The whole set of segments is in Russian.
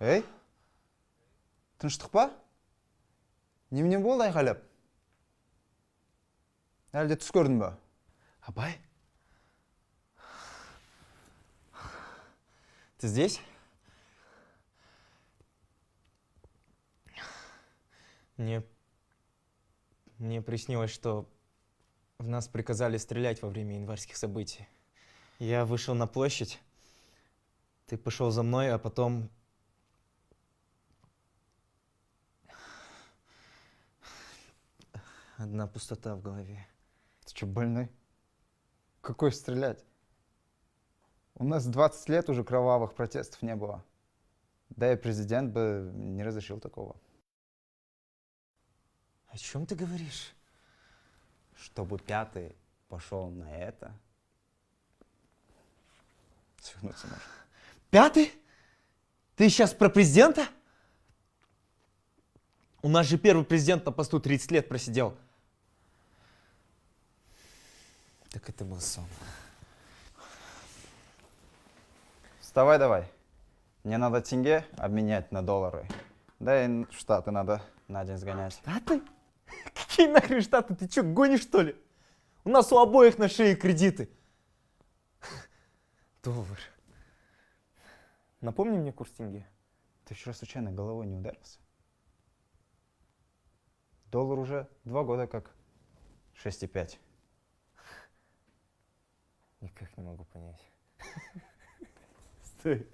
Ей, тыныштық па? Немене болды айқайлап? Әлде түс көрдің бе? Абай? Ты здесь? Мне приснилось, что в нас приказали стрелять во время январских событий. Я вышел на площадь, ты пошел за мной, а потом... Одна пустота в голове. Ты что, больной? Какой стрелять? У нас 20 лет уже кровавых протестов не было. Да и президент бы не разрешил такого. О чем ты говоришь? Чтобы пятый пошел на это, свихнуться можно. Пятый? Ты сейчас про президента? У нас же первый президент на посту 30 лет просидел. Так это был сон. Вставай давай. Мне надо тенге обменять на доллары. Да и в Штаты надо на день сгонять. Штаты? Какие нахрен Штаты? Ты что, гонишь, что ли? У нас у обоих на шее кредиты. Доллар. Напомни мне курс тенге. Ты вчера случайно головой не ударился? Доллар уже 2 года как 6,5. Никак не могу понять. Стой.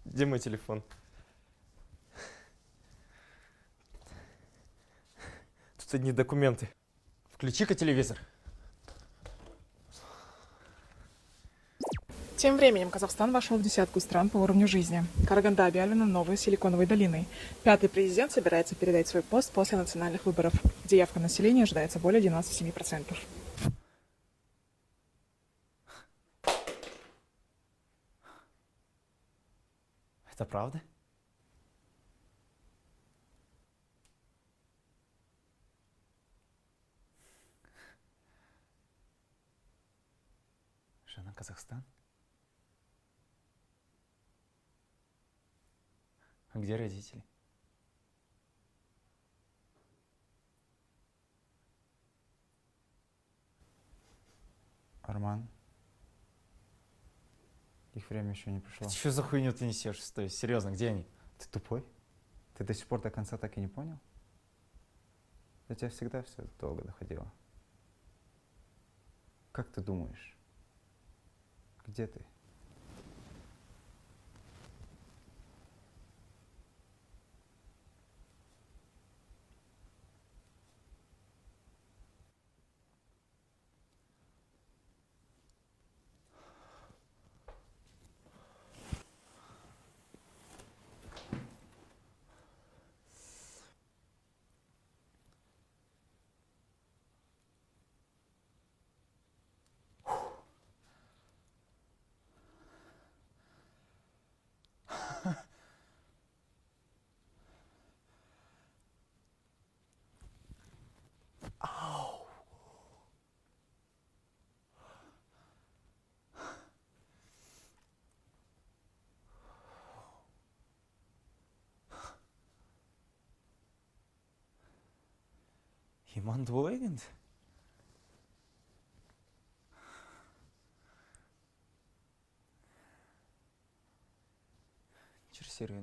Где мой телефон? Тут одни документы. Включи-ка телевизор. Тем временем Казахстан вошел в десятку стран по уровню жизни. Караганда объявлена новой силиконовой долиной. Пятый президент собирается передать свой пост после национальных выборов, где явка населения ожидается более 97%. Это правда? Жена Казахстан? А где родители? Арман, их время еще не пришло. Что за хуйню ты несешь? Стой, серьезно, где они? Ты тупой? Ты до сих пор до конца так и не понял? До тебя всегда все долго доходило. Как ты думаешь, где ты? Иман Дуэгент? Через серию